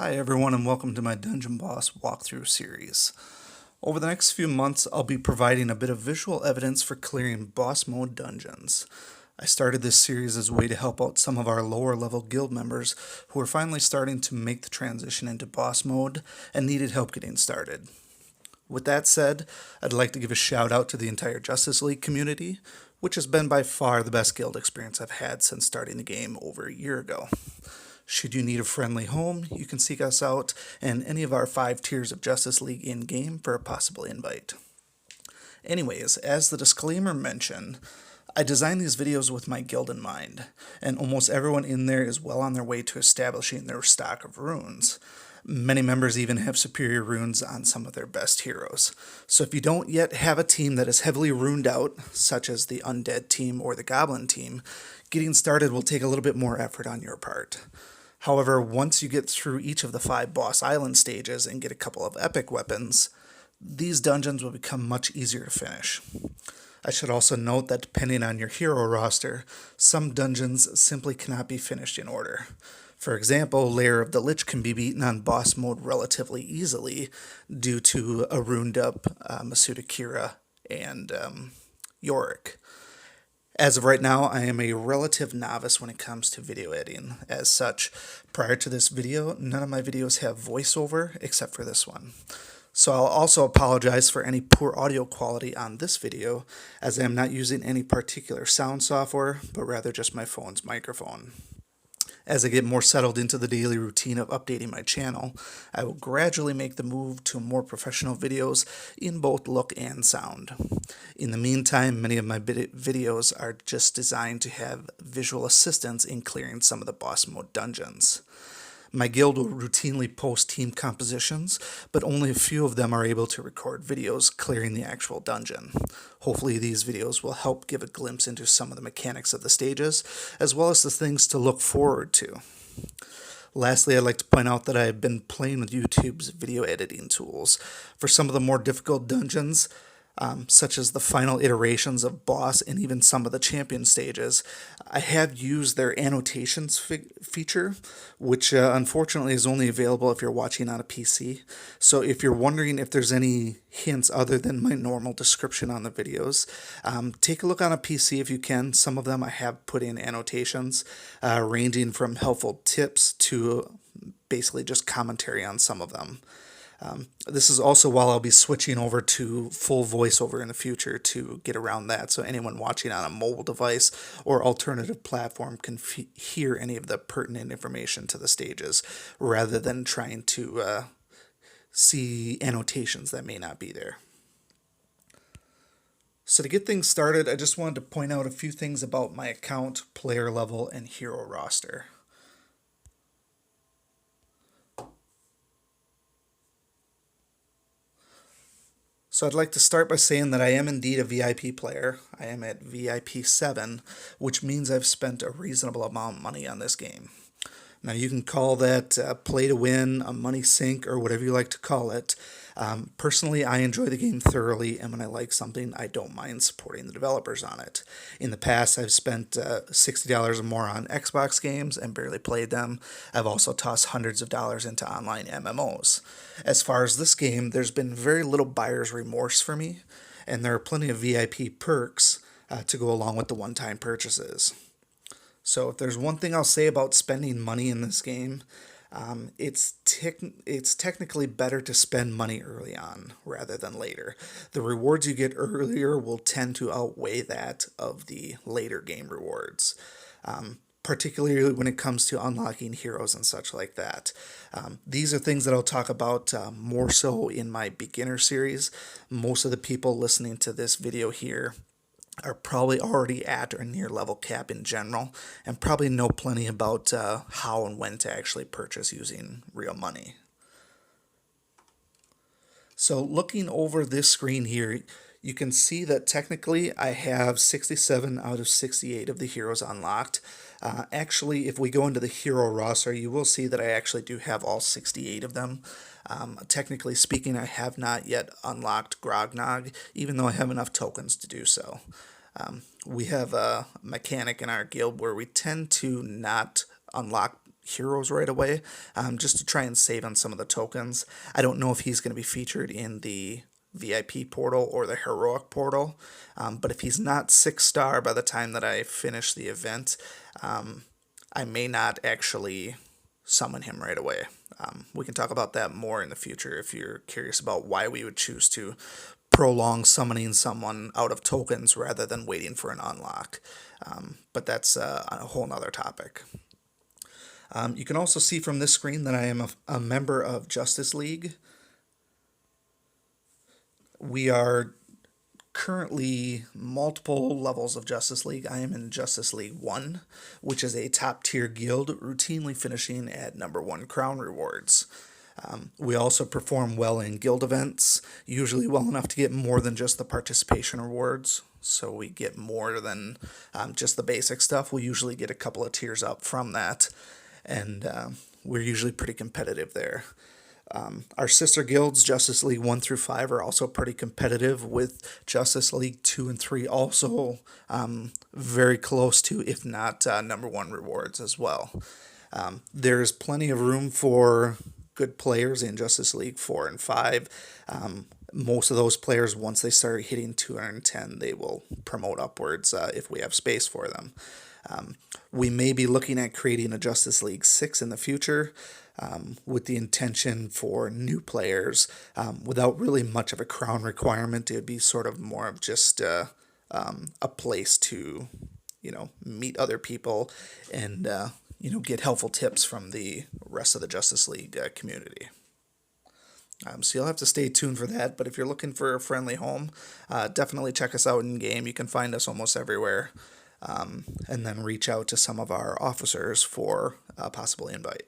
Hi everyone and welcome to my Dungeon Boss walkthrough series. Over the next few months I'll be providing a bit of visual evidence for clearing boss mode dungeons. I started this series as a way to help out some of our lower level guild members who are finally starting to make the transition into boss mode and needed help getting started. With that said, I'd like to give a shout out to the entire Justice League community, which has been by far the best guild experience I've had since starting the game over a year ago. Should you need a friendly home, you can seek us out in any of our 5 tiers of Justice League in-game for a possible invite. Anyways, as the disclaimer mentioned, I designed these videos with my guild in mind, and almost everyone in there is well on their way to establishing their stock of runes. Many members even have superior runes on some of their best heroes. So if you don't yet have a team that is heavily runed out, such as the Undead team or the Goblin team, getting started will take a little bit more effort on your part. However, once you get through each of the 5 boss island stages and get a couple of epic weapons, these dungeons will become much easier to finish. I should also note that depending on your hero roster, some dungeons simply cannot be finished in order. For example, Lair of the Lich can be beaten on boss mode relatively easily due to a runed up Masuda Kira and Yorick. As of right now, I am a relative novice when it comes to video editing. As such, prior to this video, none of my videos have voiceover except for this one. So I'll also apologize for any poor audio quality on this video, as I am not using any particular sound software, but rather just my phone's microphone. As I get more settled into the daily routine of updating my channel, I will gradually make the move to more professional videos in both look and sound. In the meantime, many of my videos are just designed to have visual assistance in clearing some of the boss mode dungeons. My guild will routinely post team compositions, but only a few of them are able to record videos clearing the actual dungeon. Hopefully these videos will help give a glimpse into some of the mechanics of the stages, as well as the things to look forward to. Lastly, I'd like to point out that I have been playing with YouTube's video editing tools. For some of the more difficult dungeons, such as the final iterations of boss and even some of the champion stages, I have used their annotations feature, which unfortunately is only available if you're watching on a PC. So if you're wondering if there's any hints other than my normal description on the videos, take a look on a PC if you can. Some of them I have put in annotations, ranging from helpful tips to basically just commentary on some of them. This is also while I'll be switching over to full voiceover in the future to get around that, so anyone watching on a mobile device or alternative platform can hear any of the pertinent information to the stages, rather than trying to see annotations that may not be there. So to get things started, I just wanted to point out a few things about my account, player level, and hero roster. So I'd like to start by saying that I am indeed a VIP player. I am at VIP 7, which means I've spent a reasonable amount of money on this game. Now you can call that play to win, a money sink, or whatever you like to call it. Personally, I enjoy the game thoroughly, and when I like something, I don't mind supporting the developers on it. In the past, I've spent $60 or more on Xbox games and barely played them. I've also tossed hundreds of dollars into online MMOs. As far as this game, there's been very little buyer's remorse for me, and there are plenty of VIP perks to go along with the one-time purchases. So if there's one thing I'll say about spending money in this game, it's technically better to spend money early on rather than later. The rewards you get earlier will tend to outweigh that of the later game rewards. Particularly when it comes to unlocking heroes and such like that. These are things that I'll talk about more so in my beginner series. Most of the people listening to this video here are probably already at or near level cap in general, and probably know plenty about how and when to actually purchase using real money. So looking over this screen here, you can see that technically I have 67 out of 68 of the heroes unlocked. Actually, if we go into the hero roster, you will see that I actually do have all 68 of them. Technically speaking, I have not yet unlocked Grognog, even though I have enough tokens to do so. We have a mechanic in our guild where we tend to not unlock heroes right away, just to try and save on some of the tokens. I don't know if he's going to be featured in the VIP portal or the heroic portal, but if he's not 6-star by the time that I finish the event, I may not actually summon him right away. We can talk about that more in the future if you're curious about why we would choose to prolong summoning someone out of tokens rather than waiting for an unlock. But that's a whole nother topic. You can also see from this screen that I am a member of Justice League. We are currently multiple levels of Justice League. I am in Justice League 1, which is a top tier guild, routinely finishing at #1 crown rewards. We also perform well in guild events, usually well enough to get more than just the participation rewards. So we get more than just the basic stuff. We usually get a couple of tiers up from that, and we're usually pretty competitive there. Our sister guilds, Justice League 1 through 5, are also pretty competitive, with Justice League 2 and 3 also very close to, if not #1 rewards as well. There's plenty of room for good players in Justice League 4 and 5. Most of those players, once they start hitting 210, they will promote upwards if we have space for them. We may be looking at creating a Justice League 6 in the future, with the intention for new players, without really much of a crown requirement. It would be sort of more of just a place to, meet other people and, get helpful tips from the rest of the Justice League community. So you'll have to stay tuned for that. But if you're looking for a friendly home, definitely check us out in game. You can find us almost everywhere. And then reach out to some of our officers for a possible invite.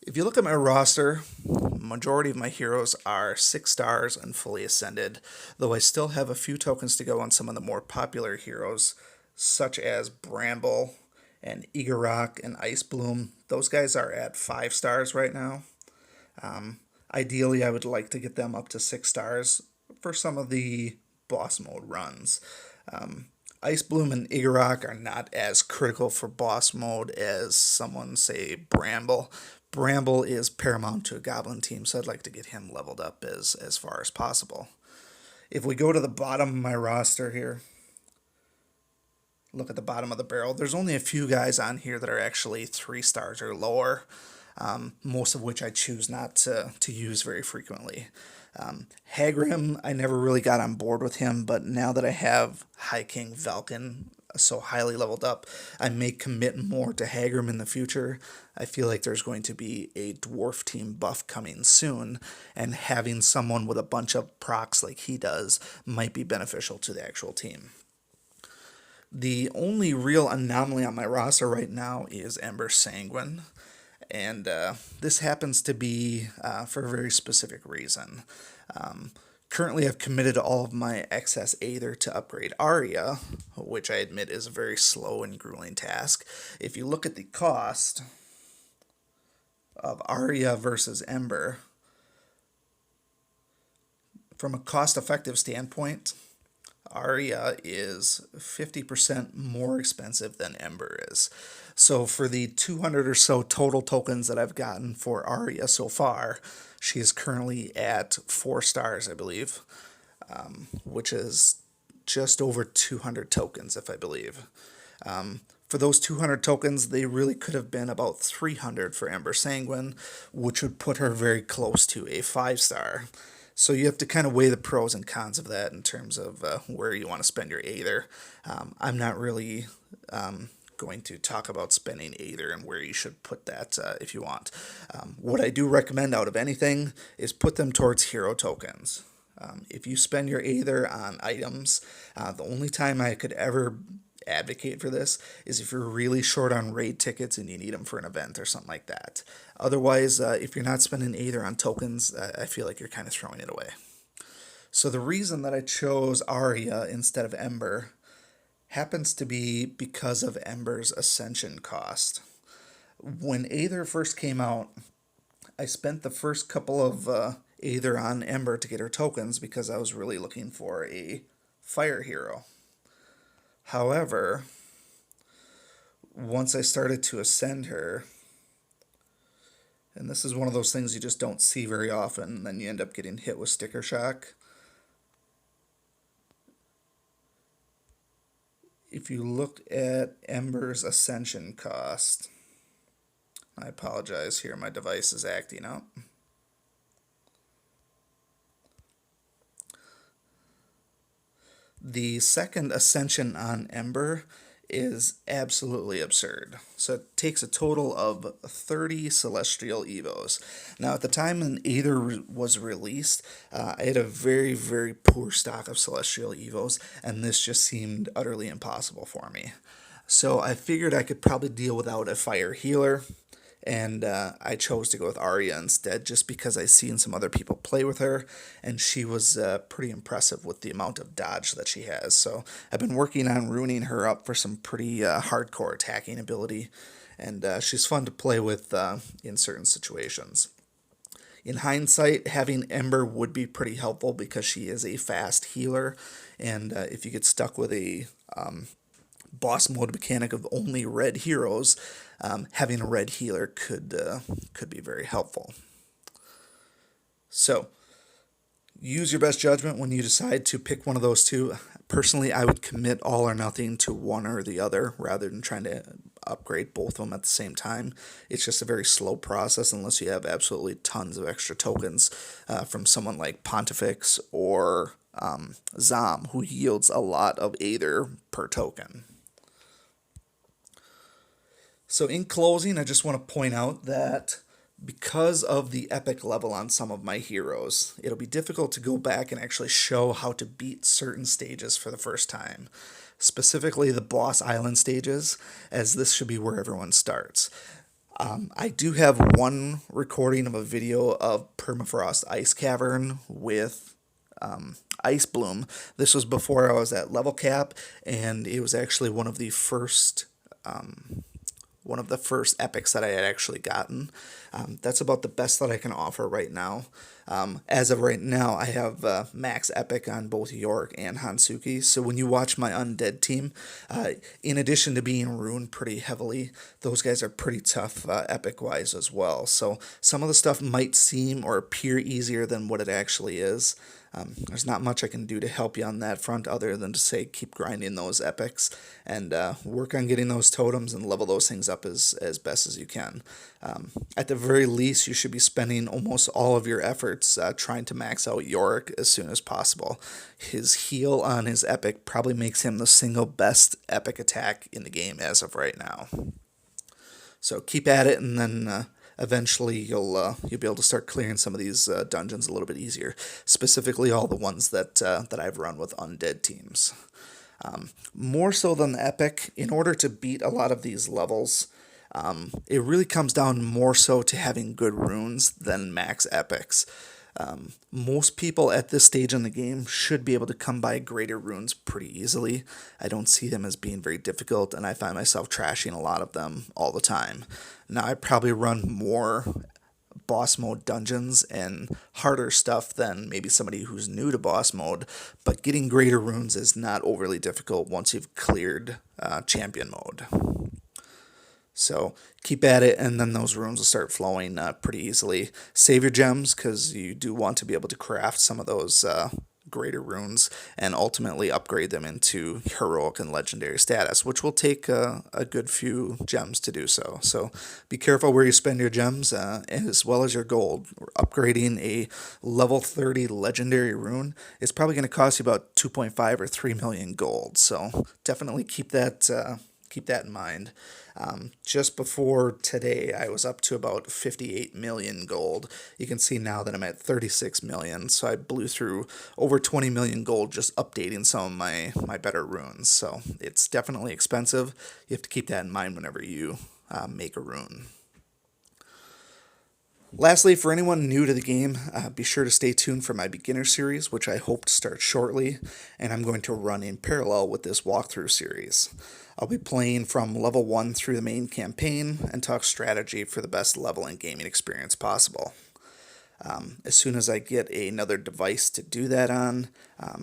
If you look at my roster, majority of my heroes are 6 stars and fully ascended, though I still have a few tokens to go on some of the more popular heroes, such as Bramble and Igorok and Ice Bloom. Those guys are at 5 stars right now. Ideally, I would like to get them up to 6 stars for some of the boss mode runs. Ice Bloom and Igorok are not as critical for boss mode as someone, say, Bramble. Bramble is paramount to a Goblin team, so I'd like to get him leveled up as far as possible. If we go to the bottom of my roster here, look at the bottom of the barrel, there's only a few guys on here that are actually 3 stars or lower, most of which I choose not to use very frequently. Hagrim, I never really got on board with him, but now that I have High King Valken so highly leveled up, I may commit more to Hagrim in the future. I feel like there's going to be a dwarf team buff coming soon, and having someone with a bunch of procs like he does might be beneficial to the actual team. The only real anomaly on my roster right now is Ember Sanguine, and this happens to be for a very specific reason. Currently, I've committed all of my excess Aether to upgrade Arya, which I admit is a very slow and grueling task. If you look at the cost of Arya versus Ember, from a cost-effective standpoint, Arya is 50% more expensive than Ember is. So for the 200 or so total tokens that I've gotten for Arya so far, she is currently at 4 stars, I believe, which is just over 200 tokens, if I believe. For those 200 tokens, they really could have been about 300 for Ember Sanguine, which would put her very close to a 5-star. So you have to kind of weigh the pros and cons of that in terms of where you want to spend your Aether. I'm not really going to talk about spending Aether and where you should put that if you want. What I do recommend out of anything is put them towards hero tokens. If you spend your Aether on items, the only time I could ever advocate for this is if you're really short on raid tickets and you need them for an event or something like that. Otherwise, if you're not spending Aether on tokens, I feel like you're kind of throwing it away. So the reason that I chose Arya instead of Ember happens to be because of Ember's ascension cost. When Aether first came out, I spent the first couple of Aether on Ember to get her tokens because I was really looking for a fire hero. However, once I started to ascend her, and this is one of those things you just don't see very often, then you end up getting hit with sticker shock. If you look at Ember's ascension cost, I apologize here, my device is acting up. The second ascension on Ember is absolutely absurd. So it takes a total of 30 Celestial Evos. Now, at the time when Aether was released, I had a very, very poor stock of Celestial Evos, and this just seemed utterly impossible for me. So I figured I could probably deal without a fire healer, and I chose to go with Arya instead just because I seen some other people play with her, and she was pretty impressive with the amount of dodge that she has. So I've been working on ruining her up for some pretty hardcore attacking ability, and she's fun to play with in certain situations. In hindsight, having Ember would be pretty helpful because she is a fast healer, and if you get stuck with a boss mode mechanic of only red heroes, having a red healer could be very helpful. So use your best judgment when you decide to pick one of those two. Personally, I would commit all or nothing to one or the other rather than trying to upgrade both of them at the same time. It's just a very slow process unless you have absolutely tons of extra tokens from someone like Pontifex or Zom, who yields a lot of Aether per token. So in closing, I just want to point out that because of the epic level on some of my heroes, it'll be difficult to go back and actually show how to beat certain stages for the first time. Specifically the boss island stages, as this should be where everyone starts. I do have one recording of a video of Permafrost Ice Cavern with Ice Bloom. This was before I was at level cap, and it was actually one of the first epics that I had actually gotten. That's about the best that I can offer right now. As of right now, I have max epic on both Yorick and Hansuki. So when you watch my undead team, in addition to being ruined pretty heavily, those guys are pretty tough epic-wise as well. So some of the stuff might seem or appear easier than what it actually is. There's not much I can do to help you on that front other than to say keep grinding those epics and work on getting those totems and level those things up as best as you can. At the very least, you should be spending almost all of your efforts trying to max out Yorick as soon as possible. His heal on his epic probably makes him the single best epic attack in the game as of right now. So keep at it, and then eventually you'll be able to start clearing some of these dungeons a little bit easier. Specifically, all the ones that I've run with undead teams. More so than the epic, in order to beat a lot of these levels, it really comes down more so to having good runes than max epics. Most people at this stage in the game should be able to come by greater runes pretty easily. I don't see them as being very difficult, and I find myself trashing a lot of them all the time. Now, I probably run more boss mode dungeons and harder stuff than maybe somebody who's new to boss mode, but getting greater runes is not overly difficult once you've cleared champion mode. So keep at it, and then those runes will start flowing pretty easily. Save your gems, because you do want to be able to craft some of those greater runes and ultimately upgrade them into heroic and legendary status, which will take a good few gems to do so. So be careful where you spend your gems as well as your gold. Upgrading a level 30 legendary rune is probably going to cost you about 2.5 or 3 million gold. So definitely keep that in mind. Just before today, I was up to about 58 million gold. You can see now that I'm at 36 million, so I blew through over 20 million gold just updating some of my better runes. So it's definitely expensive. You have to keep that in mind whenever you make a rune. Lastly, for anyone new to the game, be sure to stay tuned for my beginner series, which I hope to start shortly, and I'm going to run in parallel with this walkthrough series. I'll be playing from level 1 through the main campaign and talk strategy for the best level and gaming experience possible. As soon as I get another device to do that on,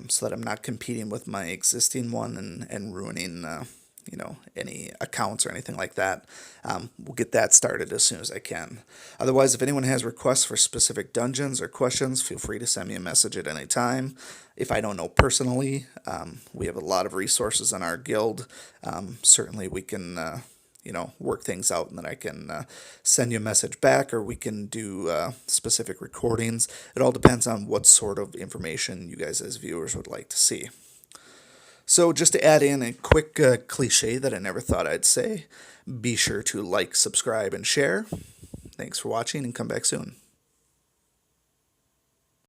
so that I'm not competing with my existing one and ruining, any accounts or anything like that, we'll get that started as soon as I can. Otherwise, if anyone has requests for specific dungeons or questions, feel free to send me a message at any time. If I don't know personally, we have a lot of resources in our guild. Certainly, we can work things out, and then I can send you a message back, or we can do specific recordings. It all depends on what sort of information you guys as viewers would like to see. So just to add in a quick cliche that I never thought I'd say, be sure to like, subscribe, and share. Thanks for watching, and come back soon.